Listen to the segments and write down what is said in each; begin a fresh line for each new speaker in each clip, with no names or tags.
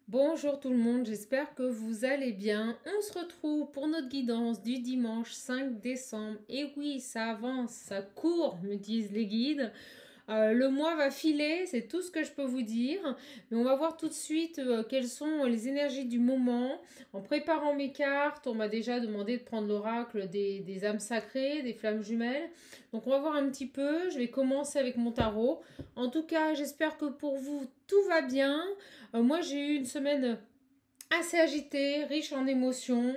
Bonjour tout le monde, j'espère que vous allez bien. On se retrouve pour notre guidance du dimanche 5 décembre. Et oui, ça avance, ça court, me disent les guides. Le mois va filer, c'est tout ce que je peux vous dire. Mais on va voir tout de suite quelles sont les énergies du moment. En préparant mes cartes, on m'a déjà demandé de prendre l'oracle des âmes sacrées, des flammes jumelles. Donc on va voir un petit peu. Je vais commencer avec mon tarot. En tout cas, j'espère que pour vous, tout va bien. Moi, j'ai eu une semaine assez agitée, riche en émotions.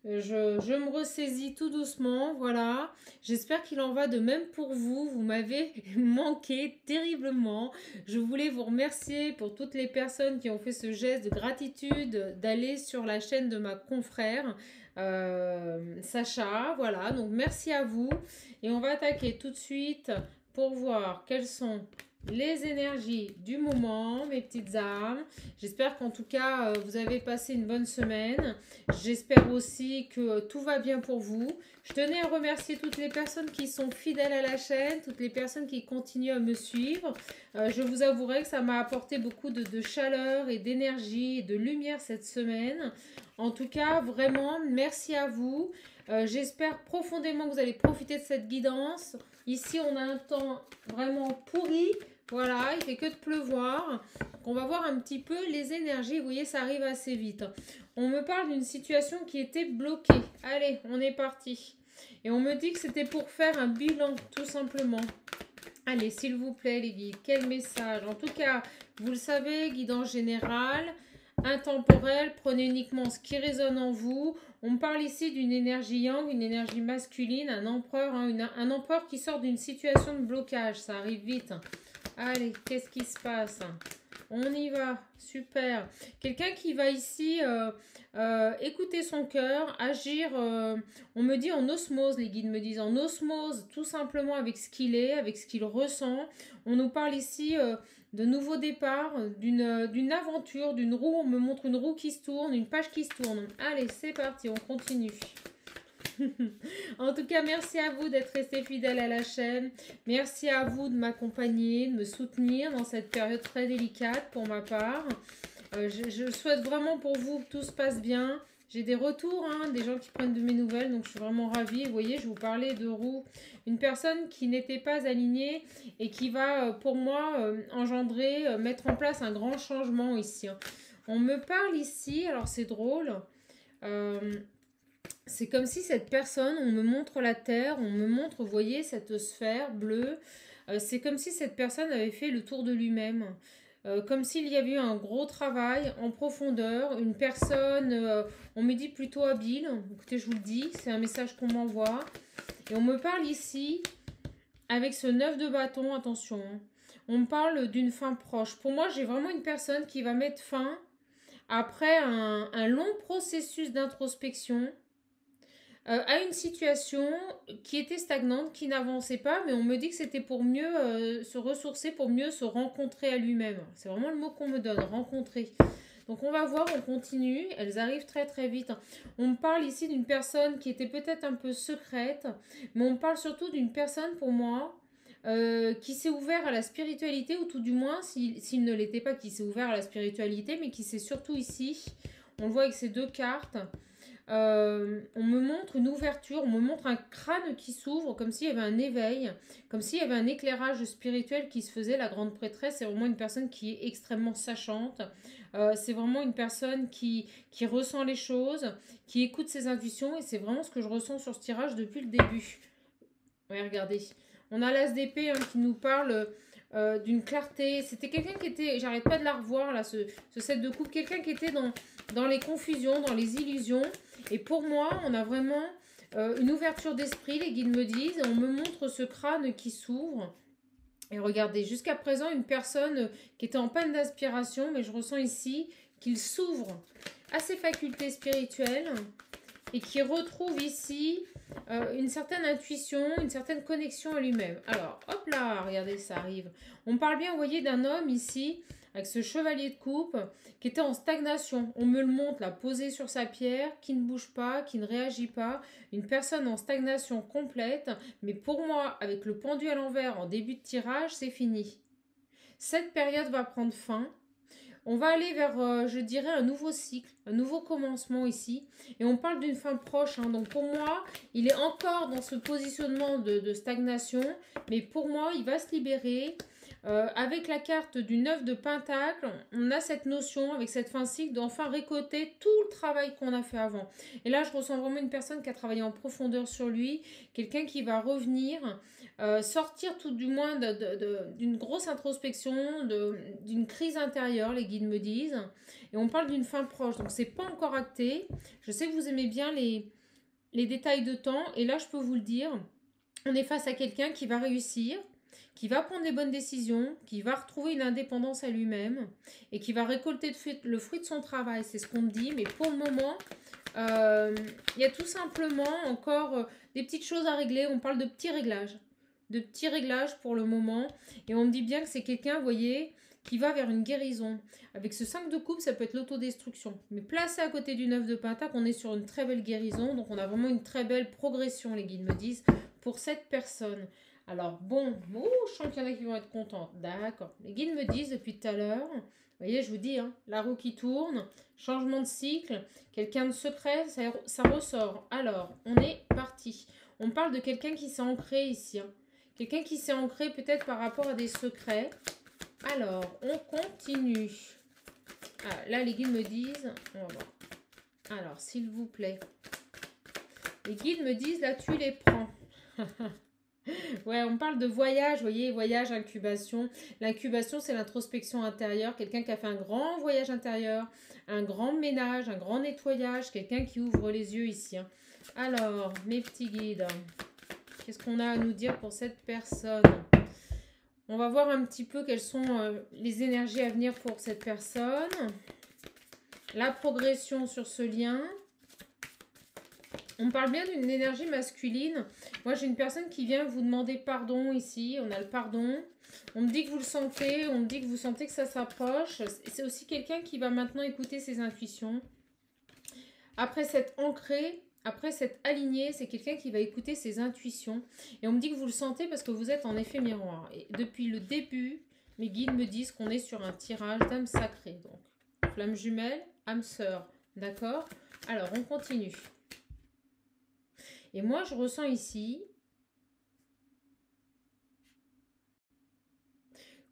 Je me ressaisis tout doucement, voilà. J'espère qu'il en va de même pour vous. Vous m'avez manqué terriblement. Je voulais vous remercier pour toutes les personnes qui ont fait ce geste de gratitude d'aller sur la chaîne de ma confrère Sacha. Voilà, donc merci à vous. Et on va attaquer tout de suite pour voir quelles sont les énergies du moment, mes petites âmes. J'espère qu'en tout cas, vous avez passé une bonne semaine. J'espère aussi que tout va bien pour vous. Je tenais à remercier toutes les personnes qui sont fidèles à la chaîne, toutes les personnes qui continuent à me suivre. Je vous avouerai que ça m'a apporté beaucoup de chaleur et d'énergie et de lumière cette semaine. En tout cas, vraiment, merci à vous. J'espère profondément que vous allez profiter de cette guidance. Ici, on a un temps vraiment pourri. Voilà, il fait que de pleuvoir. On va voir un petit peu les énergies. Vous voyez, ça arrive assez vite. On me parle d'une situation qui était bloquée. Allez, on est parti. Et on me dit que c'était pour faire un bilan, tout simplement. Allez, s'il vous plaît, les guides, quel message? En tout cas, vous le savez, guidance générale, intemporelle, prenez uniquement ce qui résonne en vous. On me parle ici d'une énergie yang, une énergie masculine, un empereur, hein, un empereur qui sort d'une situation de blocage. Ça arrive vite. Allez, qu'est-ce qui se passe? On y va, super. Quelqu'un qui va ici écouter son cœur, agir, on me dit en osmose, les guides me disent en osmose, tout simplement avec ce qu'il est, avec ce qu'il ressent. On nous parle ici de nouveaux départs, d'une aventure, d'une roue. On me montre une roue qui se tourne, une page qui se tourne. Allez, c'est parti, on continue. En tout cas, merci à vous d'être resté fidèle à la chaîne. Merci à vous de m'accompagner, de me soutenir dans cette période très délicate pour ma part. Je souhaite vraiment pour vous que tout se passe bien. J'ai des retours, hein, des gens qui prennent de mes nouvelles, donc je suis vraiment ravie. Vous voyez, je vous parlais de roue. Une personne qui n'était pas alignée et qui va, pour moi, engendrer, mettre en place un grand changement ici, hein. On me parle ici, alors c'est drôle. Euh, c'est comme si cette personne, on me montre la Terre, on me montre, vous voyez, cette sphère bleue. C'est comme si cette personne avait fait le tour de lui-même. Comme s'il y avait eu un gros travail en profondeur. Une personne, on me dit plutôt habile. Écoutez, je vous le dis, c'est un message qu'on m'envoie. Et on me parle ici, avec ce 9 de bâton, attention, hein. On me parle d'une fin proche. Pour moi, j'ai vraiment une personne qui va mettre fin après un long processus d'introspection à une situation qui était stagnante, qui n'avançait pas, mais on me dit que c'était pour mieux se ressourcer, pour mieux se rencontrer à lui-même. C'est vraiment le mot qu'on me donne, rencontrer. Donc on va voir, on continue, elles arrivent très très vite. On me parle ici d'une personne qui était peut-être un peu secrète, mais on me parle surtout d'une personne pour moi qui s'est ouvert à la spiritualité, ou tout du moins, s'il ne l'était pas, qui s'est ouvert à la spiritualité, mais qui s'est surtout ici, on le voit avec ces deux cartes, on me montre une ouverture, on me montre un crâne qui s'ouvre comme s'il y avait un éveil, comme s'il y avait un éclairage spirituel qui se faisait. La grande prêtresse, c'est vraiment une personne qui est extrêmement sachante. C'est vraiment une personne qui ressent les choses, qui écoute ses intuitions, et c'est vraiment ce que je ressens sur ce tirage depuis le début. Ouais, regardez. On a l'as d'épée, hein, qui nous parle d'une clarté. C'était quelqu'un qui était, j'arrête pas de la revoir là, ce set de coupe, quelqu'un qui était dans les confusions, dans les illusions. Et pour moi, on a vraiment une ouverture d'esprit, les guides me disent. On me montre ce crâne qui s'ouvre. Et regardez, jusqu'à présent, une personne qui était en panne d'inspiration, mais je ressens ici qu'il s'ouvre à ses facultés spirituelles et qui retrouve ici une certaine intuition, une certaine connexion à lui-même. Alors, hop là, regardez, ça arrive. On parle bien, vous voyez, d'un homme ici, avec ce chevalier de coupe, qui était en stagnation. On me le montre, là, posé sur sa pierre, qui ne bouge pas, qui ne réagit pas. Une personne en stagnation complète. Mais pour moi, avec le pendu à l'envers en début de tirage, c'est fini. Cette période va prendre fin. On va aller vers, je dirais, un nouveau cycle, un nouveau commencement ici. Et on parle d'une fin proche. Hein. Donc pour moi, il est encore dans ce positionnement de stagnation. Mais pour moi, il va se libérer. Avec la carte du 9 de Pentacle, on a cette notion, avec cette fin de cycle, d'enfin récolter tout le travail qu'on a fait avant. Et là, je ressens vraiment une personne qui a travaillé en profondeur sur lui, quelqu'un qui va revenir, sortir tout du moins d'une grosse introspection, d'une crise intérieure, les guides me disent. Et on parle d'une fin proche, donc c'est pas encore acté. Je sais que vous aimez bien les détails de temps, et là, je peux vous le dire, on est face à quelqu'un qui va réussir, qui va prendre les bonnes décisions, qui va retrouver une indépendance à lui-même et qui va récolter le fruit de son travail. C'est ce qu'on me dit. Mais pour le moment, il y a tout simplement encore des petites choses à régler. On parle de petits réglages. De petits réglages pour le moment. Et on me dit bien que c'est quelqu'un, vous voyez, qui va vers une guérison. Avec ce 5 de coupe, ça peut être l'autodestruction. Mais placé à côté du 9 de pentacle, on est sur une très belle guérison. Donc on a vraiment une très belle progression, les guides me disent, pour cette personne. Alors, bon, je sens qu'il y en a qui vont être contents. D'accord. Les guides me disent depuis tout à l'heure, vous voyez, je vous dis, hein, la roue qui tourne, changement de cycle, quelqu'un de secret, ça ressort. Alors, on est parti. On parle de quelqu'un qui s'est ancré ici. Hein. Quelqu'un qui s'est ancré peut-être par rapport à des secrets. Alors, on continue. Ah, là, les guides me disent, on va voir. Alors, s'il vous plaît. Les guides me disent, là, tu les prends. Ouais, on parle de voyage, vous voyez, voyage, incubation. L'incubation, c'est l'introspection intérieure. Quelqu'un qui a fait un grand voyage intérieur, un grand ménage, un grand nettoyage. Quelqu'un qui ouvre les yeux ici. Hein. Alors, mes petits guides, qu'est-ce qu'on a à nous dire pour cette personne? On va voir un petit peu quelles sont les énergies à venir pour cette personne. La progression sur ce lien. On parle bien d'une énergie masculine. Moi, j'ai une personne qui vient vous demander pardon ici. On a le pardon. On me dit que vous le sentez. On me dit que vous sentez que ça s'approche. C'est aussi quelqu'un qui va maintenant écouter ses intuitions. Après s'être ancré, après s'être aligné, c'est quelqu'un qui va écouter ses intuitions. Et on me dit que vous le sentez parce que vous êtes en effet miroir. Et depuis le début, mes guides me disent qu'on est sur un tirage d'âme sacrée. Donc, flamme jumelle, âme sœur. D'accord? Alors, on continue. Et moi, je ressens ici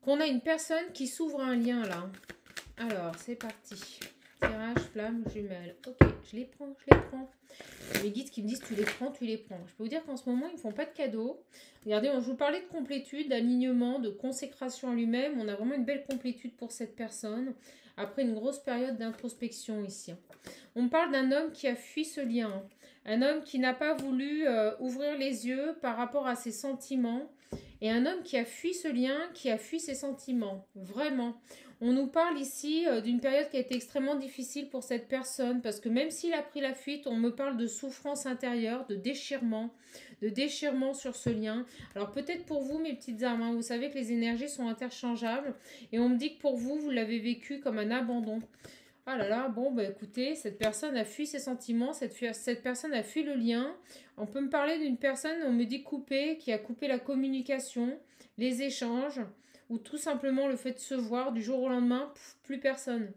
qu'on a une personne qui s'ouvre un lien là. Alors, c'est parti. Tirage, flamme, jumelle. Ok, je les prends, je les prends. Les guides qui me disent tu les prends, tu les prends. Je peux vous dire qu'en ce moment, ils ne me font pas de cadeaux. Regardez, je vous parlais de complétude, d'alignement, de consécration à lui-même. On a vraiment une belle complétude pour cette personne. Après une grosse période d'introspection ici. On me parle d'un homme qui a fui ce lien. Un homme qui n'a pas voulu ouvrir les yeux par rapport à ses sentiments. Et un homme qui a fui ce lien, qui a fui ses sentiments. Vraiment. On nous parle ici d'une période qui a été extrêmement difficile pour cette personne. Parce que même s'il a pris la fuite, on me parle de souffrance intérieure, de déchirement sur ce lien. Alors peut-être pour vous, mes petites âmes, hein, vous savez que les énergies sont interchangeables. Et on me dit que pour vous, vous l'avez vécu comme un abandon. Ah là là, bon, bah écoutez, cette personne a fui ses sentiments, cette personne a fui le lien. On peut me parler d'une personne, on me dit coupée, qui a coupé la communication, les échanges, ou tout simplement le fait de se voir du jour au lendemain, plus personne.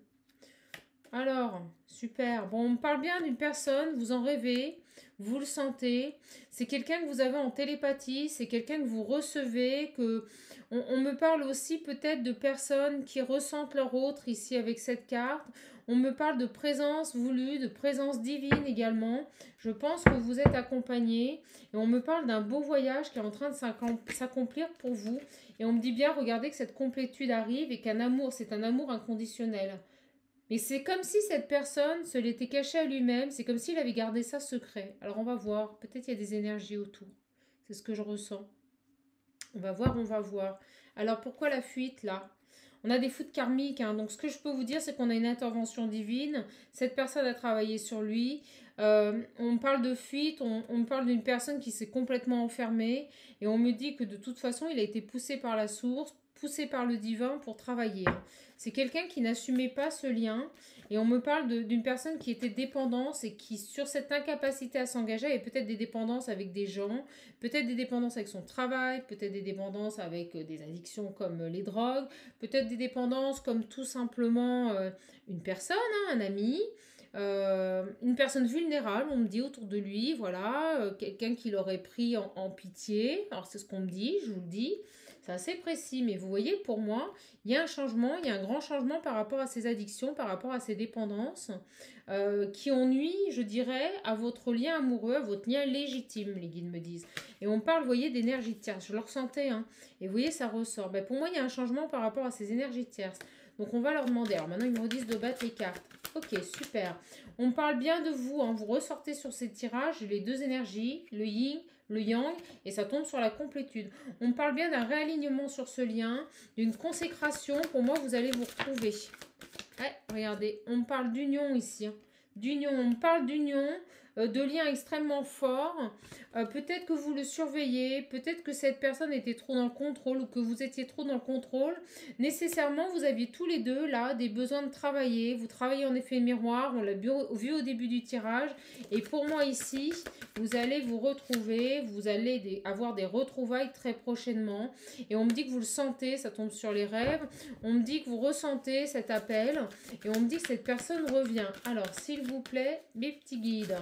Alors, super. Bon, on me parle bien d'une personne, vous en rêvez, vous le sentez. C'est quelqu'un que vous avez en télépathie, c'est quelqu'un que vous recevez, que... On me parle aussi peut-être de personnes qui ressentent leur autre ici avec cette carte. On me parle de présence voulue, de présence divine également. Je pense que vous êtes accompagné. Et on me parle d'un beau voyage qui est en train de s'accomplir pour vous. Et on me dit bien, regardez que cette complétude arrive et qu'un amour, c'est un amour inconditionnel. Mais c'est comme si cette personne se l'était cachée à lui-même. C'est comme s'il avait gardé ça secret. Alors on va voir. Peut-être il y a des énergies autour. C'est ce que je ressens. On va voir, on va voir. Alors pourquoi la fuite là? On a des fuites karmiques. Hein. Donc ce que je peux vous dire, c'est qu'on a une intervention divine. Cette personne a travaillé sur lui. On parle de fuite. On parle d'une personne qui s'est complètement enfermée. Et on me dit que de toute façon, il a été poussé par la source. poussé par le divin pour travailler. Hein. C'est quelqu'un qui n'assumait pas ce lien. Et on me parle d'une personne qui était dépendante et qui, sur cette incapacité à s'engager, avait peut-être des dépendances avec des gens, peut-être des dépendances avec son travail, peut-être des dépendances avec des addictions comme les drogues, peut-être des dépendances comme tout simplement une personne, hein, un ami, une personne vulnérable, on me dit autour de lui, voilà, quelqu'un qui l'aurait pris en pitié. Alors c'est ce qu'on me dit, je vous le dis. C'est assez précis, mais vous voyez, pour moi, il y a un changement, il y a un grand changement par rapport à ces addictions, par rapport à ces dépendances, qui ont nui, je dirais, à votre lien amoureux, à votre lien légitime, les guides me disent. Et on parle, vous voyez, d'énergie tierce. Je le ressentais, hein. Et vous voyez, ça ressort. Ben, pour moi, il y a un changement par rapport à ces énergies tierces. Donc, on va leur demander. Alors, maintenant, ils me redisent de battre les cartes. Ok, super. On parle bien de vous, hein. Vous ressortez sur ces tirages les deux énergies, le yin, le yang, et ça tombe sur la complétude. On parle bien d'un réalignement sur ce lien, d'une consécration. Pour moi, vous allez vous retrouver. Ouais, regardez, on parle d'union ici. Hein. D'union, on parle d'union, de liens extrêmement forts. Peut-être que vous le surveillez, peut-être que cette personne était trop dans le contrôle ou que vous étiez trop dans le contrôle. Nécessairement, vous aviez tous les deux là des besoins de travailler. Vous travaillez en effet miroir, on l'a vu au début du tirage. Et pour moi ici, vous allez vous retrouver, vous allez avoir des retrouvailles très prochainement. Et on me dit que vous le sentez, ça tombe sur les rêves. On me dit que vous ressentez cet appel. Et on me dit que cette personne revient. Alors, s'il vous plaît, mes petits guides.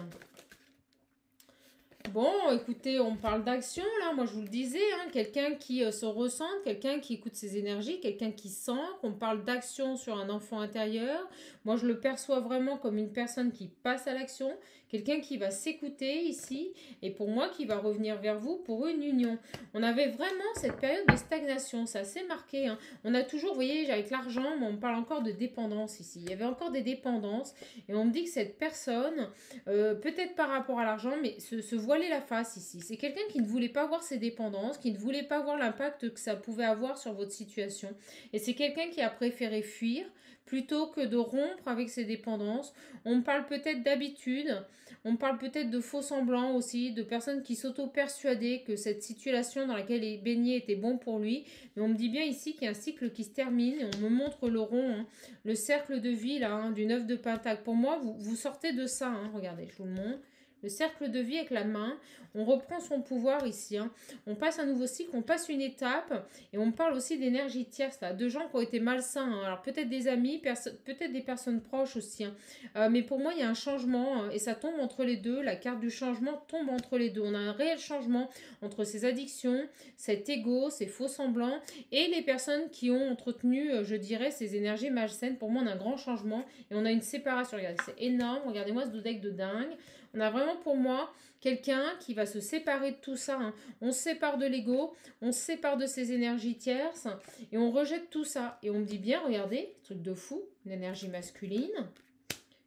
Bon, écoutez, on parle d'action là, moi je vous le disais, hein, quelqu'un qui se ressent, quelqu'un qui écoute ses énergies, quelqu'un qui sent, qu'on parle d'action sur un enfant intérieur. Moi je le perçois vraiment comme une personne qui passe à l'action, quelqu'un qui va s'écouter ici, et pour moi qui va revenir vers vous pour une union. On avait vraiment cette période de stagnation, c'est assez marqué. Hein. On a toujours, vous voyez, avec l'argent, mais on parle encore de dépendance ici. Il y avait encore des dépendances, et on me dit que cette personne, peut-être par rapport à l'argent, mais se voiler la face ici. C'est quelqu'un qui ne voulait pas voir ses dépendances, qui ne voulait pas voir l'impact que ça pouvait avoir sur votre situation. Et c'est quelqu'un qui a préféré fuir plutôt que de rompre avec ses dépendances. On parle peut-être d'habitude, on parle peut-être de faux semblants aussi, de personnes qui s'auto-persuadaient que cette situation dans laquelle il baignait était bon pour lui. Mais on me dit bien ici qu'il y a un cycle qui se termine et on me montre le rond, hein, le cercle de vie là, hein, du 9 de Pentacle. Pour moi, vous sortez de ça, hein, regardez, je vous le montre. Le cercle de vie avec la main, on reprend son pouvoir ici, hein. On passe un nouveau cycle, on passe une étape et on parle aussi d'énergie tierce, là, de gens qui ont été malsains, hein. Alors peut-être des amis, peut-être des personnes proches aussi, hein. Mais pour moi il y a un changement hein, et ça tombe entre les deux, la carte du changement tombe entre les deux, on a un réel changement entre ces addictions, cet ego, ces faux semblants et les personnes qui ont entretenu, je dirais, ces énergies malsaines. Pour moi on a un grand changement et on a une séparation, regardez, c'est énorme, regardez-moi ce deck de dingue. On a vraiment pour moi quelqu'un qui va se séparer de tout ça. Hein. On se sépare de l'ego, on se sépare de ses énergies tierces et on rejette tout ça. Et on me dit bien, regardez, truc de fou, une énergie masculine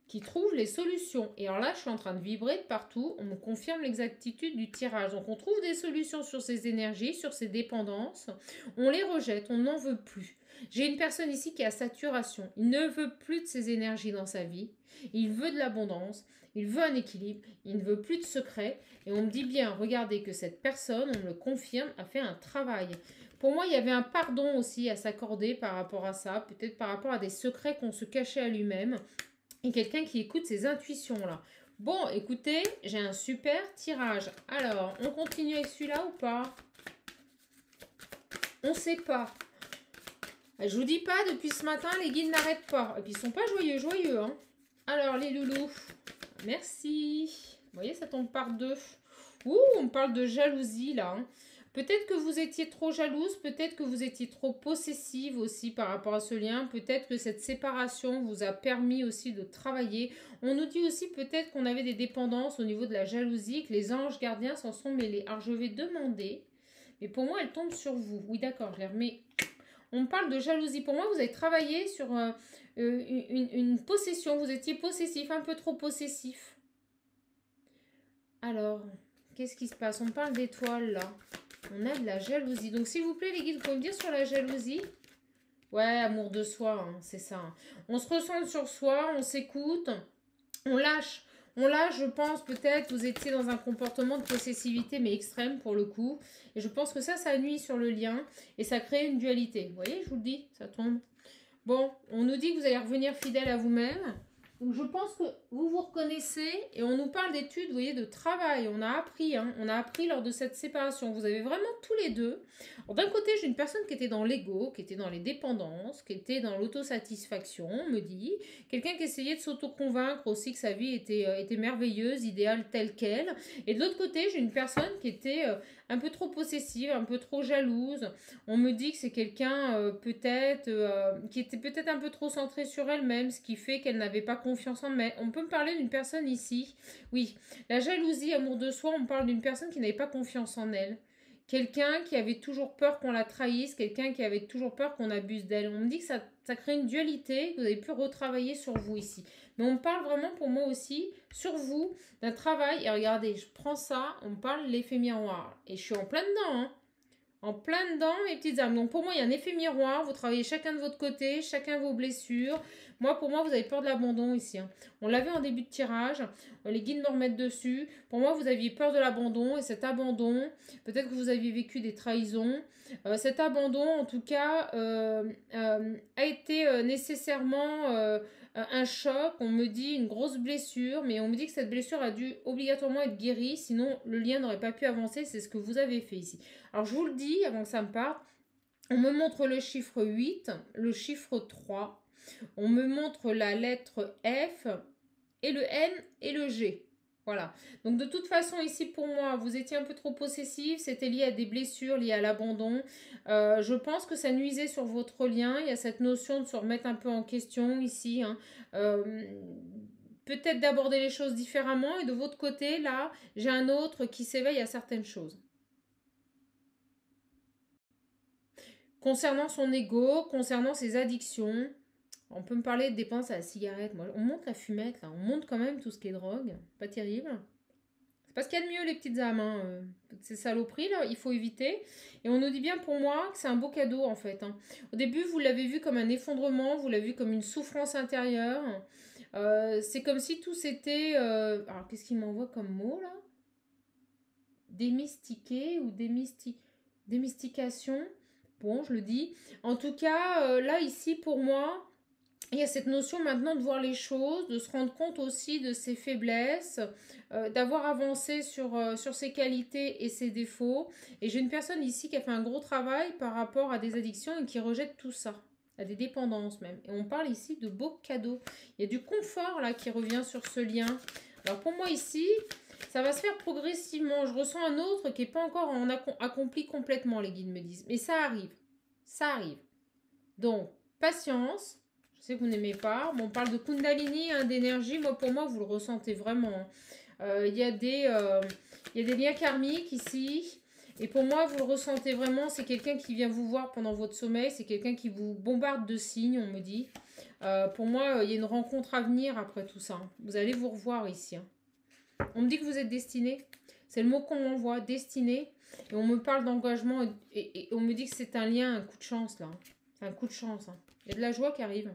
qui trouve les solutions. Et alors là, je suis en train de vibrer de partout. On me confirme l'exactitude du tirage. Donc on trouve des solutions sur ces énergies, sur ces dépendances. On les rejette, on n'en veut plus. J'ai une personne ici qui est à saturation. Il ne veut plus de ces énergies dans sa vie. Il veut de l'abondance. Il veut un équilibre, il ne veut plus de secrets. Et on me dit bien, regardez que cette personne, on me le confirme, a fait un travail. Pour moi, il y avait un pardon aussi à s'accorder par rapport à ça, peut-être par rapport à des secrets qu'on se cachait à lui-même. Et quelqu'un qui écoute ses intuitions là. Bon, écoutez, j'ai un super tirage. Alors, on continue avec celui-là ou pas? On ne sait pas. Je vous dis pas, depuis ce matin, les guides n'arrêtent pas. Et puis, ils sont pas joyeux, hein. Alors, les loulous... Merci. Vous voyez, ça tombe par deux. Ouh, on parle de jalousie là. Hein. Peut-être que vous étiez trop jalouse, peut-être que vous étiez trop possessive aussi par rapport à ce lien. Peut-être que cette séparation vous a permis aussi de travailler. On nous dit aussi peut-être qu'on avait des dépendances au niveau de la jalousie, que les anges gardiens s'en sont mêlés. Alors je vais demander, mais pour moi elle tombe sur vous. Oui d'accord, je les remets. On parle de jalousie. Pour moi, vous avez travaillé sur une possession. Vous étiez possessif, un peu trop possessif. Alors, qu'est-ce qui se passe? On parle d'étoiles, là. On a de la jalousie. Donc, s'il vous plaît, les guides, vous pouvez me dire sur la jalousie? Ouais, amour de soi, hein, c'est ça. Hein. On se ressent sur soi, on s'écoute, on lâche. Là, je pense peut-être vous étiez dans un comportement de possessivité, mais extrême pour le coup. Et je pense que ça nuit sur le lien et ça crée une dualité. Vous voyez, je vous le dis, ça tombe. Bon, on nous dit que vous allez revenir fidèle à vous-même. Donc je pense que vous vous reconnaissez et on nous parle d'études, vous voyez, de travail. On a appris, hein, on a appris lors de cette séparation. Vous avez vraiment tous les deux. D'un côté, j'ai une personne qui était dans l'ego, qui était dans les dépendances, qui était dans l'autosatisfaction, on me dit. Quelqu'un qui essayait de s'auto-convaincre aussi que sa vie était merveilleuse, idéale telle qu'elle. Et de l'autre côté, j'ai une personne qui était un peu trop possessive, un peu trop jalouse. On me dit que c'est quelqu'un qui était peut-être un peu trop centré sur elle-même, ce qui fait qu'elle n'avait pas confiance en elle. On peut me parler d'une personne ici. Oui, la jalousie, amour de soi, on parle d'une personne qui n'avait pas confiance en elle. Quelqu'un qui avait toujours peur qu'on la trahisse, quelqu'un qui avait toujours peur qu'on abuse d'elle. On me dit que ça crée une dualité, que vous avez pu retravailler sur vous ici. Mais on me parle vraiment pour moi aussi, sur vous, d'un travail. Et regardez, je prends ça, on me parle de l'effet miroir. Et je suis en plein dedans, hein. En plein dedans, mes petites âmes. Donc pour moi, il y a un effet miroir. Vous travaillez chacun de votre côté, chacun vos blessures. Pour moi, vous avez peur de l'abandon ici, hein. On l'a vu en début de tirage. Les guides me remettent dessus. Pour moi, vous aviez peur de l'abandon. Et cet abandon, peut-être que vous aviez vécu des trahisons. Cet abandon, en tout cas, a été nécessairement un choc. On me dit une grosse blessure. Mais on me dit que cette blessure a dû obligatoirement être guérie. Sinon, le lien n'aurait pas pu avancer. C'est ce que vous avez fait ici. Alors, je vous le dis avant que ça me parte. On me montre le chiffre 8, le chiffre 3. On me montre la lettre F et le N et le G. Voilà. Donc, de toute façon, ici, pour moi, vous étiez un peu trop possessif. C'était lié à des blessures, liées à l'abandon. Je pense que ça nuisait sur votre lien. Il y a cette notion de se remettre un peu en question ici, hein. Peut-être d'aborder les choses différemment. Et de votre côté, là, j'ai un autre qui s'éveille à certaines choses. Concernant son ego, concernant ses addictions, on peut me parler de dépenses à la cigarette. Moi, on monte la fumette, là. On monte quand même tout ce qui est drogue. Pas terrible. C'est pas ce qu'il y a de mieux, les petites âmes, hein. Toutes ces saloperies, là, il faut éviter. Et on nous dit bien pour moi que c'est un beau cadeau, en fait, hein. Au début, vous l'avez vu comme un effondrement, vous l'avez vu comme une souffrance intérieure. C'est comme si tout s'était... Alors, qu'est-ce qu'il m'envoie comme mot, là? Démystiquer ou démystication. Bon, je le dis. En tout cas, là, ici, pour moi, il y a cette notion maintenant de voir les choses, de se rendre compte aussi de ses faiblesses, d'avoir avancé sur ses qualités et ses défauts. Et j'ai une personne ici qui a fait un gros travail par rapport à des addictions et qui rejette tout ça, à des dépendances même. Et on parle ici de beaux cadeaux. Il y a du confort là qui revient sur ce lien. Alors pour moi ici, ça va se faire progressivement. Je ressens un autre qui n'est pas encore accompli complètement, les guides me disent. Mais ça arrive. Ça arrive. Donc, patience. Je sais que vous n'aimez pas. Bon, on parle de Kundalini, hein, d'énergie. Pour moi, vous le ressentez vraiment. Il y a des liens karmiques ici. Et pour moi, vous le ressentez vraiment. C'est quelqu'un qui vient vous voir pendant votre sommeil. C'est quelqu'un qui vous bombarde de signes, on me dit. Pour moi, il y a une rencontre à venir après tout ça. Vous allez vous revoir ici, hein. On me dit que vous êtes destiné. C'est le mot qu'on m'envoie, destiné. Et on me parle d'engagement. Et on me dit que c'est un lien, un coup de chance, là. C'est un coup de chance, hein. Il y a de la joie qui arrive.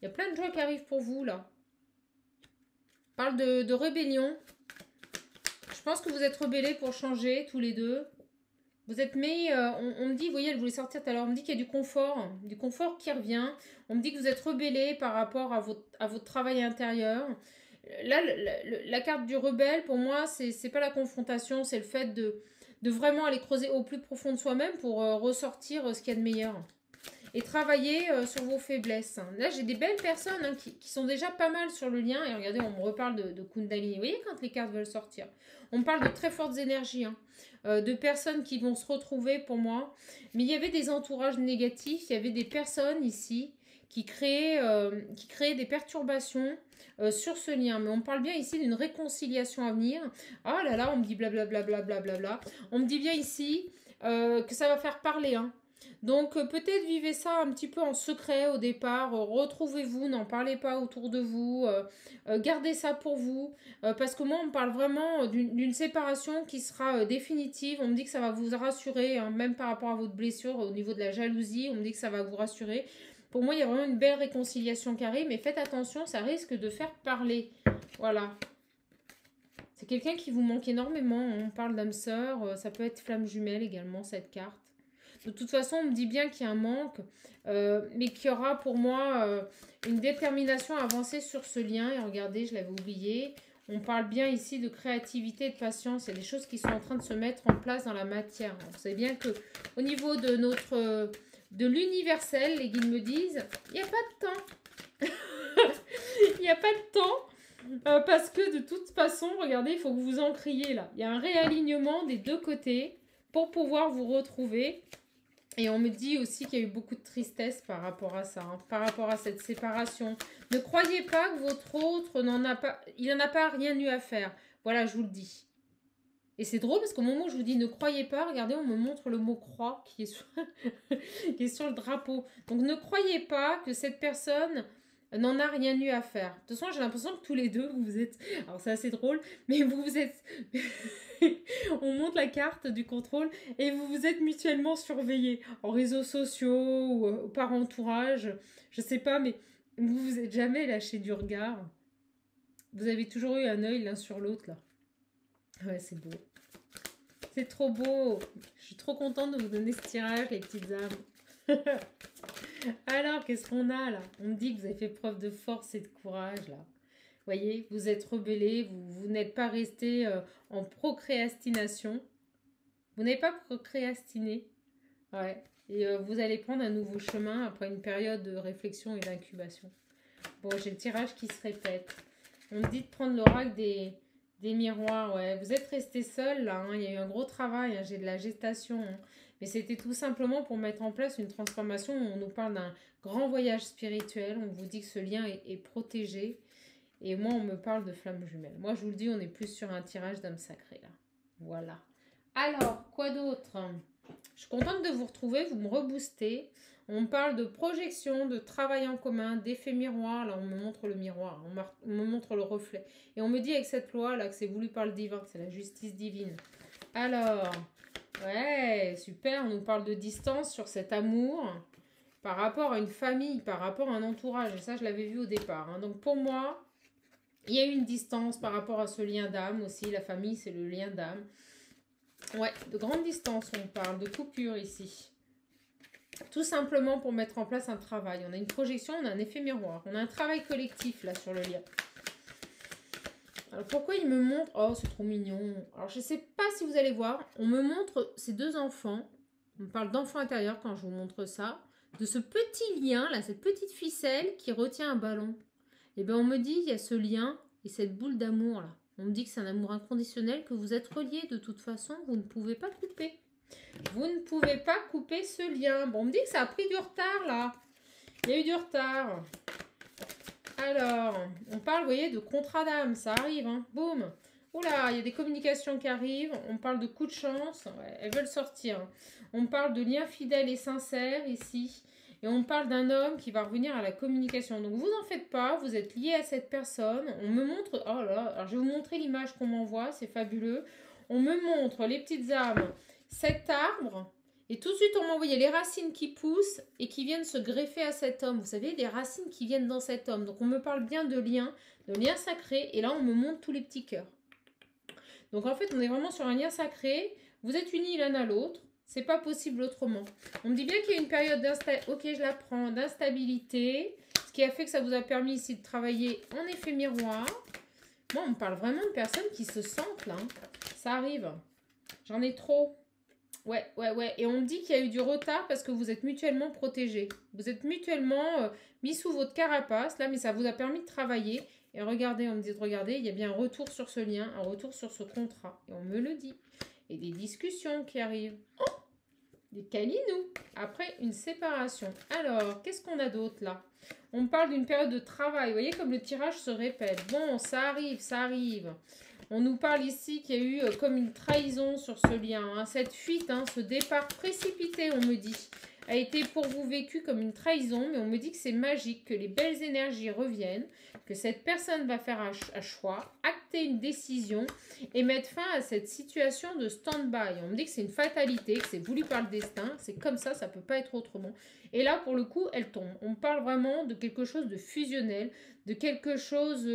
Il y a plein de joie qui arrive pour vous, là. On parle de rébellion. Je pense que vous êtes rebellés pour changer, tous les deux. Vous êtes mis... on me dit, vous voyez, elle voulait sortir tout à l'heure. On me dit qu'il y a du confort qui revient. On me dit que vous êtes rebellés par rapport à votre travail intérieur. Là, la carte du rebelle, pour moi, c'est pas la confrontation, c'est le fait de vraiment aller creuser au plus profond de soi-même pour ressortir ce qu'il y a de meilleur. Et travailler sur vos faiblesses. Là, j'ai des belles personnes, hein, qui sont déjà pas mal sur le lien. Et regardez, on me reparle de Kundalini. Vous voyez quand les cartes veulent sortir. On me parle de très fortes énergies, hein, de personnes qui vont se retrouver pour moi. Mais il y avait des entourages négatifs. Il y avait des personnes ici qui créaient des perturbations sur ce lien. Mais on parle bien ici d'une réconciliation à venir. Ah là là, on me dit blablabla. On me dit bien ici que ça va faire parler, hein. Donc peut-être vivez ça un petit peu en secret au départ, retrouvez-vous, n'en parlez pas autour de vous, gardez ça pour vous, parce que moi on me parle vraiment d'une séparation qui sera définitive. On me dit que ça va vous rassurer, hein, même par rapport à votre blessure au niveau de la jalousie, on me dit que ça va vous rassurer. Pour moi il y a vraiment une belle réconciliation qui arrive, mais faites attention, ça risque de faire parler, voilà. C'est quelqu'un qui vous manque énormément. On parle d'âme sœur. Ça peut être flamme jumelle également, cette carte. De toute façon, on me dit bien qu'il y a un manque, mais qu'il y aura pour moi une détermination à avancer sur ce lien. Et regardez, je l'avais oublié. On parle bien ici de créativité et de patience. Il y a des choses qui sont en train de se mettre en place dans la matière. Vous savez bien que au niveau de de l'universel, les guides me disent, il n'y a pas de temps. Il n'y a pas de temps. Parce que de toute façon, regardez, il faut que vous vous encriez là. Il y a un réalignement des deux côtés pour pouvoir vous retrouver. Et on me dit aussi qu'il y a eu beaucoup de tristesse par rapport à ça, hein, par rapport à cette séparation. Ne croyez pas que votre autre n'en a pas, il n'en a pas rien eu à faire. Voilà, je vous le dis. Et c'est drôle parce qu'au moment où je vous dis ne croyez pas, regardez, on me montre le mot croix qui est sur, qui est sur le drapeau. Donc ne croyez pas que cette personne n'en a rien eu à faire. De toute façon, j'ai l'impression que tous les deux, vous êtes... Alors c'est assez drôle, mais vous êtes... On monte la carte du contrôle et vous vous êtes mutuellement surveillés en réseaux sociaux ou par entourage. Je sais pas, mais vous vous êtes jamais lâché du regard. Vous avez toujours eu un œil l'un sur l'autre, là. Ouais, c'est beau. C'est trop beau. Je suis trop contente de vous donner ce tirage, les petites âmes. Alors, qu'est-ce qu'on a là? On me dit que vous avez fait preuve de force et de courage là. Vous voyez, vous êtes rebellés, vous n'êtes pas resté en procrastination. Vous n'avez pas procrastiné. Ouais. Et vous allez prendre un nouveau chemin après une période de réflexion et d'incubation. Bon, j'ai le tirage qui se répète. On me dit de prendre l'oracle des miroirs. Ouais, vous êtes resté seul là. Hein. Il y a eu un gros travail. Hein. J'ai de la gestation. Hein. Mais c'était tout simplement pour mettre en place une transformation. On nous parle d'un grand voyage spirituel. On vous dit que ce lien est protégé. Et moi, on me parle de flamme jumelle. Moi, je vous le dis, on est plus sur un tirage d'âme sacrée, là. Voilà. Alors, quoi d'autre? Je suis contente de vous retrouver. Vous me reboostez. On me parle de projection, de travail en commun, d'effet miroir. Là, on me montre le miroir. On me montre le reflet. Et on me dit avec cette loi, là, que c'est voulu par le divin, que c'est la justice divine. Alors, ouais, super. On nous parle de distance sur cet amour par rapport à une famille, par rapport à un entourage. Et ça, je l'avais vu au départ. Hein. Donc, pour moi... Il y a une distance par rapport à ce lien d'âme aussi. La famille, c'est le lien d'âme. Ouais, de grande distance, on parle de coupure ici. Tout simplement pour mettre en place un travail. On a une projection, on a un effet miroir. On a un travail collectif là sur le lien. Alors pourquoi il me montre... Oh, c'est trop mignon. Alors je ne sais pas si vous allez voir. On me montre ces deux enfants. On parle d'enfant intérieur quand je vous montre ça. De ce petit lien là, cette petite ficelle qui retient un ballon. Et bien on me dit, il y a ce lien et cette boule d'amour là. On me dit que c'est un amour inconditionnel, que vous êtes reliés de toute façon, vous ne pouvez pas couper. Vous ne pouvez pas couper ce lien. Bon, on me dit que ça a pris du retard là. Il y a eu du retard. Alors, on parle, vous voyez, de contrat d'âme, ça arrive, hein. Boum. Oula, il y a des communications qui arrivent. On parle de coups de chance. Ouais, elles veulent sortir. On parle de liens fidèles et sincères ici. Et on parle d'un homme qui va revenir à la communication. Donc, vous n'en faites pas. Vous êtes lié à cette personne. On me montre... Oh là, alors je vais vous montrer l'image qu'on m'envoie. C'est fabuleux. On me montre, les petites âmes, cet arbre. Et tout de suite, on m'a envoyé les racines qui poussent et qui viennent se greffer à cet homme. Vous savez, des racines qui viennent dans cet homme. Donc, on me parle bien de liens sacrés. Et là, on me montre tous les petits cœurs. Donc, en fait, on est vraiment sur un lien sacré. Vous êtes unis l'un à l'autre. C'est pas possible autrement. On me dit bien qu'il y a une période d'instabilité. Ce qui a fait que ça vous a permis ici de travailler en effet miroir. Moi, on me parle vraiment de personnes qui se sentent là. Ça arrive. J'en ai trop. Ouais. Et on me dit qu'il y a eu du retard parce que vous êtes mutuellement protégés. Vous êtes mutuellement mis sous votre carapace, là, mais ça vous a permis de travailler. Et regardez, on me dit de regarder, il y a bien un retour sur ce lien, un retour sur ce contrat. Et on me le dit. Et des discussions qui arrivent. Oh, des câlinous. Après une séparation. Alors, qu'est-ce qu'on a d'autre là? On me parle d'une période de travail. Vous voyez comme le tirage se répète. Bon, ça arrive, ça arrive. On nous parle ici qu'il y a eu comme une trahison sur ce lien. Hein. Cette fuite, hein, ce départ précipité, on me dit, a été pour vous vécu comme une trahison. Mais on me dit que c'est magique, que les belles énergies reviennent, que cette personne va faire un choix, acter une décision et mettre fin à cette situation de stand-by. On me dit que c'est une fatalité, que c'est voulu par le destin. C'est comme ça ne peut pas être autrement. Et là, pour le coup, elle tombe. On parle vraiment de quelque chose de fusionnel, de quelque chose...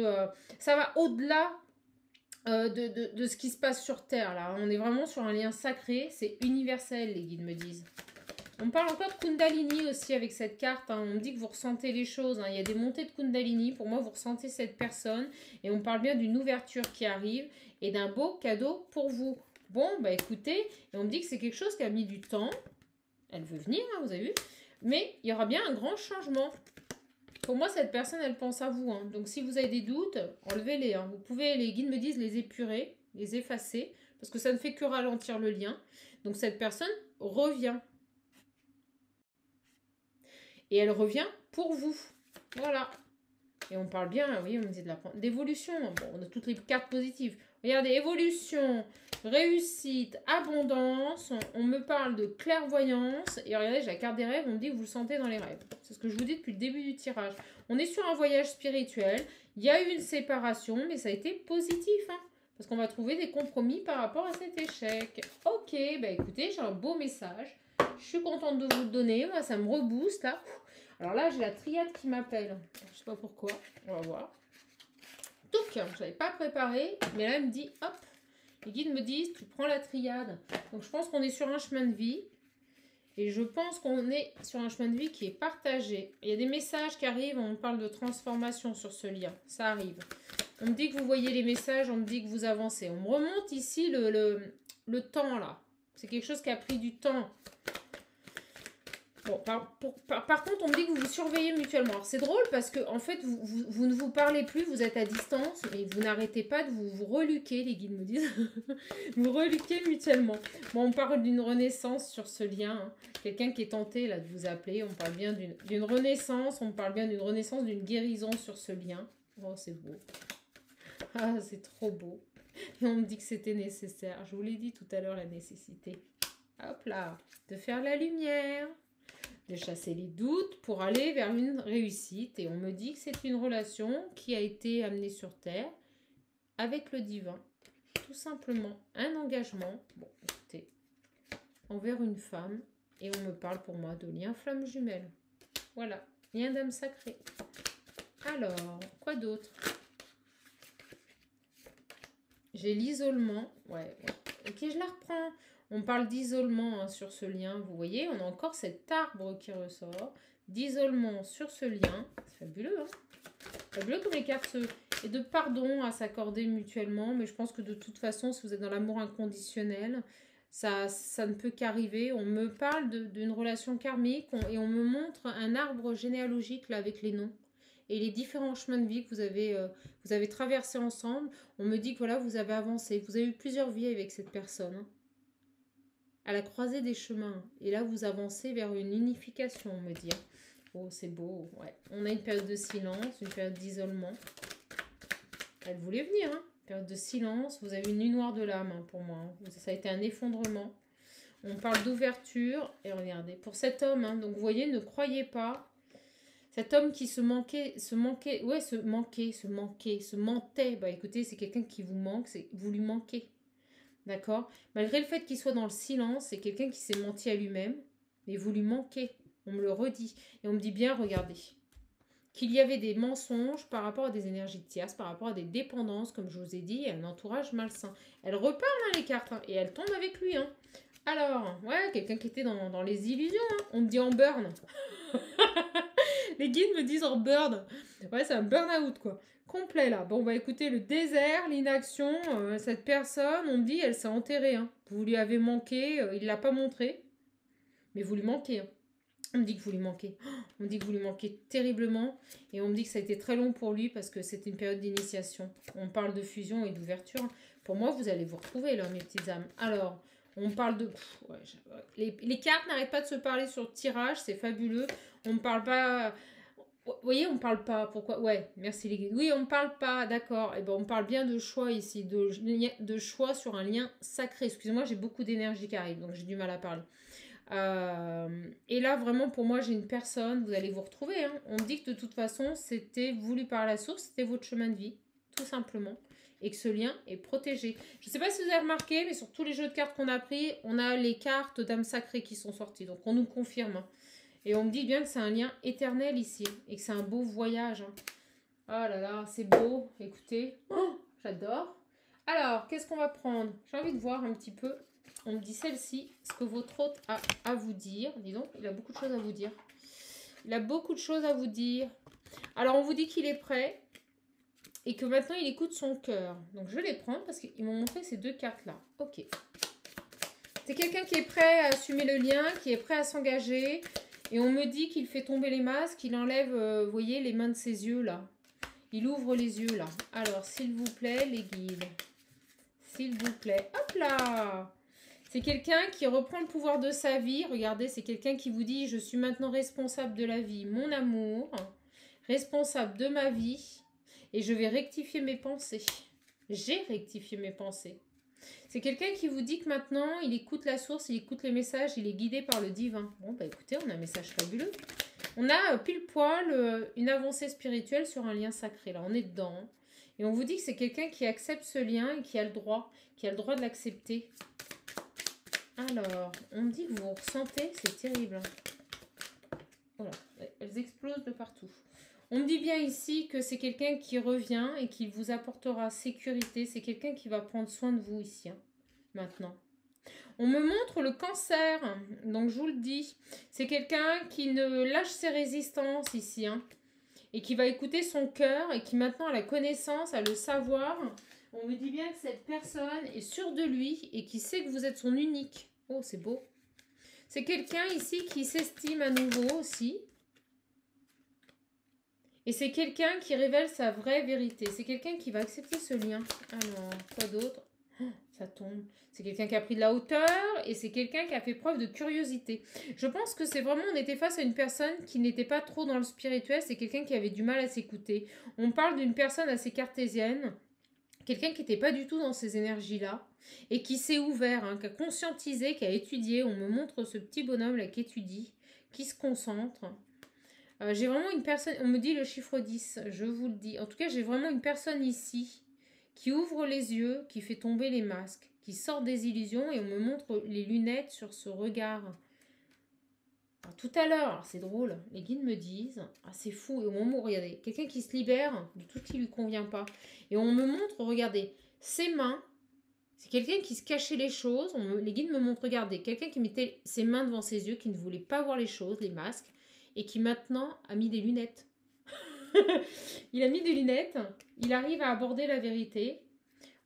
ça va au-delà... de ce qui se passe sur Terre, là. On est vraiment sur un lien sacré, c'est universel, les guides me disent. On parle encore de Kundalini aussi avec cette carte. Hein. On me dit que vous ressentez les choses. Hein. Il y a des montées de Kundalini. Pour moi, vous ressentez cette personne. Et on parle bien d'une ouverture qui arrive et d'un beau cadeau pour vous. Bon, bah écoutez, et on me dit que c'est quelque chose qui a mis du temps. Elle veut venir, hein, vous avez vu. Mais il y aura bien un grand changement. Pour moi, cette personne, elle pense à vous. Hein. Donc, si vous avez des doutes, enlevez-les. Hein. Vous pouvez, les guides me disent, les épurer, les effacer. Parce que ça ne fait que ralentir le lien. Donc, cette personne revient. Et elle revient pour vous. Voilà. Et on parle bien, vous voyez, on me dit d'évolution. Bon, on a toutes les cartes positives. Regardez, évolution, réussite, abondance. On me parle de clairvoyance. Et regardez, j'ai la carte des rêves. On me dit que vous le sentez dans les rêves. C'est ce que je vous dis depuis le début du tirage. On est sur un voyage spirituel. Il y a eu une séparation, mais ça a été positif. Hein, parce qu'on va trouver des compromis par rapport à cet échec. Ok, bah écoutez, j'ai un beau message. Je suis contente de vous le donner. Moi, ça me rebooste, là. Alors là, j'ai la triade qui m'appelle. Je ne sais pas pourquoi. On va voir. Donc, je ne l'avais pas préparé. Mais là, elle me dit, hop. Les guides me disent, tu prends la triade. Donc, je pense qu'on est sur un chemin de vie. Et je pense qu'on est sur un chemin de vie qui est partagé. Il y a des messages qui arrivent. On parle de transformation sur ce lien. Ça arrive. On me dit que vous voyez les messages. On me dit que vous avancez. On me remonte ici le temps, là. C'est quelque chose qui a pris du temps. Bon, par contre, on me dit que vous vous surveillez mutuellement. Alors, c'est drôle parce que, en fait, vous ne vous parlez plus, vous êtes à distance, mais vous n'arrêtez pas de vous reluquer, les guides me disent. Vous reluquez mutuellement. Bon, on parle d'une renaissance sur ce lien. Hein. Quelqu'un qui est tenté, là, de vous appeler. On parle bien d'une renaissance. On parle bien d'une renaissance, d'une guérison sur ce lien. Oh, c'est beau. Ah, c'est trop beau. Et on me dit que c'était nécessaire. Je vous l'ai dit tout à l'heure, la nécessité. Hop là, de faire la lumière. De chasser les doutes pour aller vers une réussite. Et on me dit que c'est une relation qui a été amenée sur Terre avec le divin. Tout simplement, un engagement, bon, écoutez, envers une femme. Et on me parle pour moi de lien flamme jumelle. Voilà, lien d'âme sacrée. Alors, quoi d'autre? J'ai l'isolement. Ouais, ok, je la reprends. On parle d'isolement hein, sur ce lien. Vous voyez, on a encore cet arbre qui ressort. D'isolement sur ce lien. C'est fabuleux, hein? Fabuleux comme les cartes. Et de pardon à s'accorder mutuellement. Mais je pense que de toute façon, si vous êtes dans l'amour inconditionnel, ça ne peut qu'arriver. On me parle d'une relation karmique et on me montre un arbre généalogique là avec les noms. Et les différents chemins de vie que vous avez traversés ensemble. On me dit que voilà, vous avez avancé. Vous avez eu plusieurs vies avec cette personne. Hein. À la croisée des chemins. Et là, vous avancez vers une unification, on me dit. Oh, c'est beau. Ouais. On a une période de silence, une période d'isolement. Elle voulait venir, hein. Période de silence. Vous avez une nuit noire de l'âme, hein, pour moi. Hein. Ça a été un effondrement. On parle d'ouverture. Et regardez, pour cet homme, hein, donc vous voyez, ne croyez pas. Cet homme qui se mentait. Bah écoutez, c'est quelqu'un qui vous manque, vous lui manquez. D'accord? Malgré le fait qu'il soit dans le silence, c'est quelqu'un qui s'est menti à lui-même, mais vous lui manquez. On me le redit. Et on me dit bien, regardez, qu'il y avait des mensonges par rapport à des énergies tierces, par rapport à des dépendances, comme je vous ai dit, et un entourage malsain. Elle reparle, hein, les cartes, hein, et elle tombe avec lui. Hein. Alors, ouais, quelqu'un qui était dans les illusions. Hein. On me dit en burn. Les guides me disent en burn. Ouais, c'est un burn-out, quoi. Complet, là. Bon, bah écoutez, le désert, l'inaction, cette personne, on me dit, elle s'est enterrée. Hein. Vous lui avez manqué, il ne l'a pas montré. Mais vous lui manquez. Hein. On me dit que vous lui manquez. On me dit que vous lui manquez terriblement. Et on me dit que ça a été très long pour lui parce que c'était une période d'initiation. On parle de fusion et d'ouverture. Pour moi, vous allez vous retrouver, là, mes petites âmes. Alors, on parle de... les cartes n'arrêtent pas de se parler sur le tirage. C'est fabuleux. On ne parle pas... Vous voyez, on ne parle pas. Pourquoi? Ouais, merci les guides. Oui, on ne parle pas, d'accord. Eh ben, on parle bien de choix ici, de choix sur un lien sacré. Excusez-moi, j'ai beaucoup d'énergie qui arrive, donc j'ai du mal à parler. Et là, vraiment, pour moi, j'ai une personne, vous allez vous retrouver. Hein. On me dit que de toute façon, c'était voulu par la source, c'était votre chemin de vie, tout simplement. Et que ce lien est protégé. Je ne sais pas si vous avez remarqué, mais sur tous les jeux de cartes qu'on a pris, on a les cartes d'âme sacrée qui sont sorties. Donc, on nous confirme. Hein. Et on me dit bien que c'est un lien éternel ici. Et que c'est un beau voyage. Hein. Oh là là, c'est beau. Écoutez, oh, j'adore. Alors, qu'est-ce qu'on va prendre? J'ai envie de voir un petit peu. On me dit celle-ci, ce que votre hôte a à vous dire. Dis donc, il a beaucoup de choses à vous dire. Il a beaucoup de choses à vous dire. Alors, on vous dit qu'il est prêt et que maintenant, il écoute son cœur. Donc, je vais les prendre parce qu'ils m'ont montré ces deux cartes-là. Ok. C'est quelqu'un qui est prêt à assumer le lien, qui est prêt à s'engager. Et on me dit qu'il fait tomber les masques, qu'il enlève, vous voyez, les mains de ses yeux, là. Il ouvre les yeux, là. Alors, s'il vous plaît, les guides. S'il vous plaît. Hop là! C'est quelqu'un qui reprend le pouvoir de sa vie. Regardez, c'est quelqu'un qui vous dit « Je suis maintenant responsable de la vie, mon amour, responsable de ma vie, et je vais rectifier mes pensées. » J'ai rectifié mes pensées. C'est quelqu'un qui vous dit que maintenant, il écoute la source, il écoute les messages, il est guidé par le divin. Bon, bah écoutez, on a un message fabuleux. On a pile poil une avancée spirituelle sur un lien sacré. Là, on est dedans. Et on vous dit que c'est quelqu'un qui accepte ce lien et qui a le droit de l'accepter. Alors, on me dit que vous ressentez, c'est terrible. Voilà, elles explosent de partout. On me dit bien ici que c'est quelqu'un qui revient et qui vous apportera sécurité. C'est quelqu'un qui va prendre soin de vous ici, hein, maintenant. On me montre le cancer, donc je vous le dis. C'est quelqu'un qui ne lâche ses résistances ici, hein, et qui va écouter son cœur et qui maintenant a la connaissance, a le savoir. On me dit bien que cette personne est sûre de lui et qui sait que vous êtes son unique. Oh, c'est beau. C'est quelqu'un ici qui s'estime à nouveau aussi. Et c'est quelqu'un qui révèle sa vraie vérité. C'est quelqu'un qui va accepter ce lien. Alors, quoi d'autre? Oh, ça tombe. C'est quelqu'un qui a pris de la hauteur et c'est quelqu'un qui a fait preuve de curiosité. Je pense que c'est vraiment, on était face à une personne qui n'était pas trop dans le spirituel. C'est quelqu'un qui avait du mal à s'écouter. On parle d'une personne assez cartésienne. Quelqu'un qui n'était pas du tout dans ces énergies-là et qui s'est ouvert, hein, qui a conscientisé, qui a étudié. On me montre ce petit bonhomme-là qui étudie, qui se concentre. J'ai vraiment une personne, on me dit le chiffre 10, je vous le dis. En tout cas, j'ai vraiment une personne ici qui ouvre les yeux, qui fait tomber les masques, qui sort des illusions et on me montre les lunettes sur ce regard. Alors, tout à l'heure, c'est drôle, les guides me disent, ah c'est fou, et au moment où, regardez, quelqu'un qui se libère de tout ce qui ne lui convient pas. Et on me montre, regardez, ses mains, c'est quelqu'un qui se cachait les choses, les guides me montrent, regardez, quelqu'un qui mettait ses mains devant ses yeux, qui ne voulait pas voir les choses, les masques, et qui maintenant a mis des lunettes. Il a mis des lunettes, il arrive à aborder la vérité.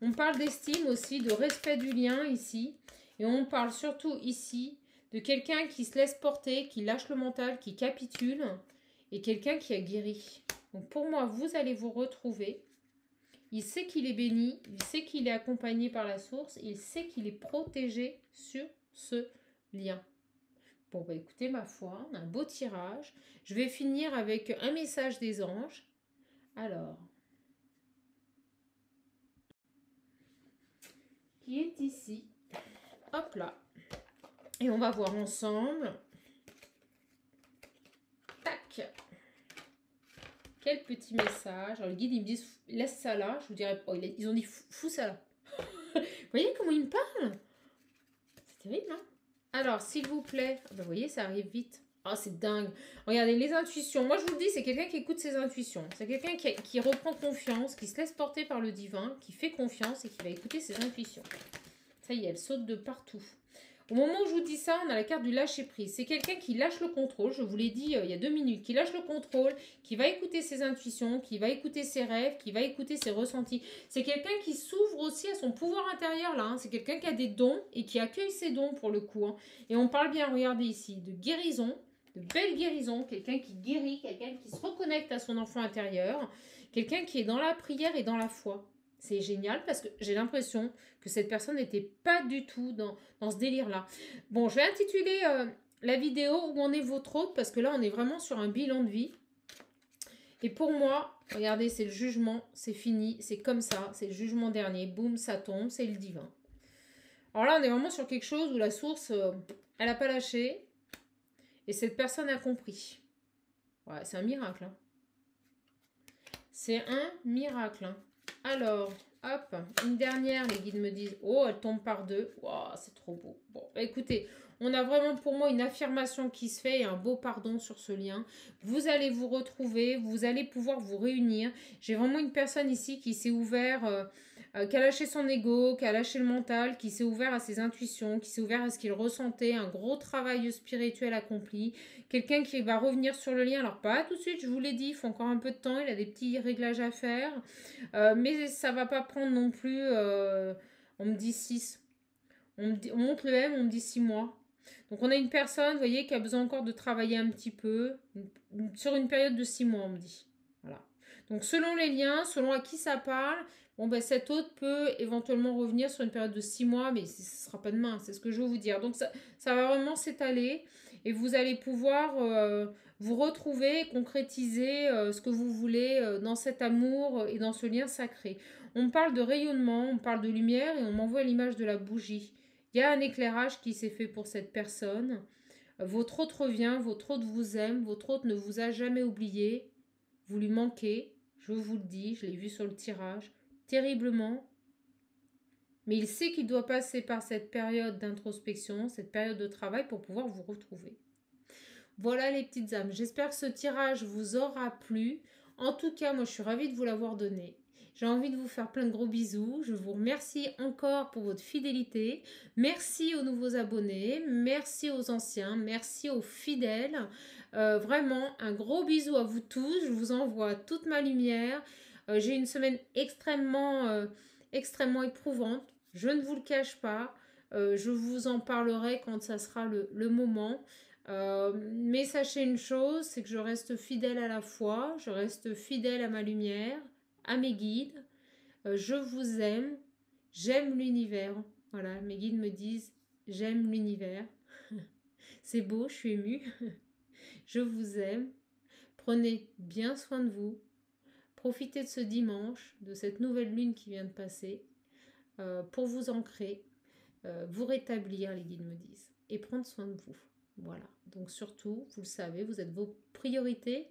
On parle d'estime aussi, de respect du lien ici. Et on parle surtout ici de quelqu'un qui se laisse porter, qui lâche le mental, qui capitule. Et quelqu'un qui a guéri. Donc pour moi, vous allez vous retrouver. Il sait qu'il est béni, il sait qu'il est accompagné par la source, il sait qu'il est protégé sur ce lien. Bon, bah écoutez, ma foi, on a un beau tirage. Je vais finir avec un message des anges. Alors, qui est ici? Hop là. Et on va voir ensemble. Tac. Quel petit message. Alors, les guides, ils me disent, laisse ça là. Je vous dirais, oh, ils ont dit, fous ça là. Vous voyez comment ils me parlent? C'est terrible, hein? Alors, s'il vous plaît, ben, vous voyez, ça arrive vite. Ah, c'est dingue. Regardez, les intuitions. Moi, je vous le dis, c'est quelqu'un qui écoute ses intuitions. C'est quelqu'un qui reprend confiance, qui se laisse porter par le divin, qui fait confiance et qui va écouter ses intuitions. Ça y est, elle saute de partout. Au moment où je vous dis ça, on a la carte du lâcher-prise. C'est quelqu'un qui lâche le contrôle, je vous l'ai dit il y a 2 minutes, qui lâche le contrôle, qui va écouter ses intuitions, qui va écouter ses rêves, qui va écouter ses ressentis. C'est quelqu'un qui s'ouvre aussi à son pouvoir intérieur, là. Hein. C'est quelqu'un qui a des dons et qui accueille ses dons, pour le coup. Hein. Et on parle bien, regardez ici, de guérison, de belle guérison, quelqu'un qui guérit, quelqu'un qui se reconnecte à son enfant intérieur, quelqu'un qui est dans la prière et dans la foi. C'est génial parce que j'ai l'impression que cette personne n'était pas du tout dans ce délire-là. Bon, je vais intituler la vidéo « Où en est votre hôte ?» parce que là, on est vraiment sur un bilan de vie. Et pour moi, regardez, c'est le jugement, c'est fini, c'est comme ça, c'est le jugement dernier. Boum, ça tombe, c'est le divin. Alors là, on est vraiment sur quelque chose où la source, elle n'a pas lâché. Et cette personne a compris. Ouais, c'est un miracle. Hein. C'est un miracle. Hein. Alors, hop, une dernière, les guides me disent, oh, elle tombe par deux. Wow, c'est trop beau. Bon, bah, écoutez, On a vraiment pour moi une affirmation qui se fait et un beau pardon sur ce lien. Vous allez vous retrouver, vous allez pouvoir vous réunir. J'ai vraiment une personne ici qui s'est ouvert, qui a lâché son ego, qui a lâché le mental, qui s'est ouvert à ses intuitions, qui s'est ouvert à ce qu'il ressentait, un gros travail spirituel accompli. Quelqu'un qui va revenir sur le lien. Alors pas tout de suite, je vous l'ai dit, il faut encore un peu de temps, il a des petits réglages à faire. Mais ça va pas prendre non plus, on me dit 6. On monte le M, on me dit 6 mois. Donc on a une personne, vous voyez, qui a besoin encore de travailler un petit peu, sur une période de 6 mois, on me dit. Voilà. Donc selon les liens, selon à qui ça parle, bon ben cet autre peut éventuellement revenir sur une période de 6 mois, mais ce ne sera pas demain, c'est ce que je veux vous dire. Donc ça va vraiment s'étaler et vous allez pouvoir vous retrouver, concrétiser ce que vous voulez dans cet amour et dans ce lien sacré. On parle de rayonnement, on parle de lumière et on m'envoie l'image de la bougie. Il y a un éclairage qui s'est fait pour cette personne. Votre hôte revient, votre hôte vous aime, votre hôte ne vous a jamais oublié. Vous lui manquez, je vous le dis, je l'ai vu sur le tirage, terriblement. Mais il sait qu'il doit passer par cette période d'introspection, cette période de travail pour pouvoir vous retrouver. Voilà les petites âmes, j'espère que ce tirage vous aura plu. En tout cas, moi je suis ravie de vous l'avoir donné. J'ai envie de vous faire plein de gros bisous. Je vous remercie encore pour votre fidélité. Merci aux nouveaux abonnés. Merci aux anciens. Merci aux fidèles. Vraiment, un gros bisou à vous tous. Je vous envoie toute ma lumière. J'ai une semaine extrêmement éprouvante. Je ne vous le cache pas. Je vous en parlerai quand ça sera le moment. Mais sachez une chose, c'est que je reste fidèle à la foi. Je reste fidèle à ma lumière, à mes guides. Je vous aime, j'aime l'univers. Voilà, mes guides me disent j'aime l'univers. C'est beau, je suis émue. Je vous aime. Prenez bien soin de vous. Profitez de ce dimanche, de cette nouvelle lune qui vient de passer, pour vous ancrer, vous rétablir, les guides me disent, et prendre soin de vous. Voilà, donc surtout, vous le savez, vous êtes vos priorités.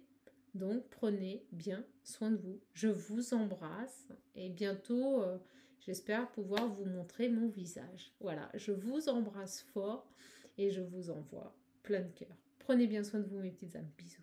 Donc, prenez bien soin de vous. Je vous embrasse et bientôt, j'espère pouvoir vous montrer mon visage. Voilà, je vous embrasse fort et je vous envoie plein de cœur. Prenez bien soin de vous, mes petites âmes. Bisous.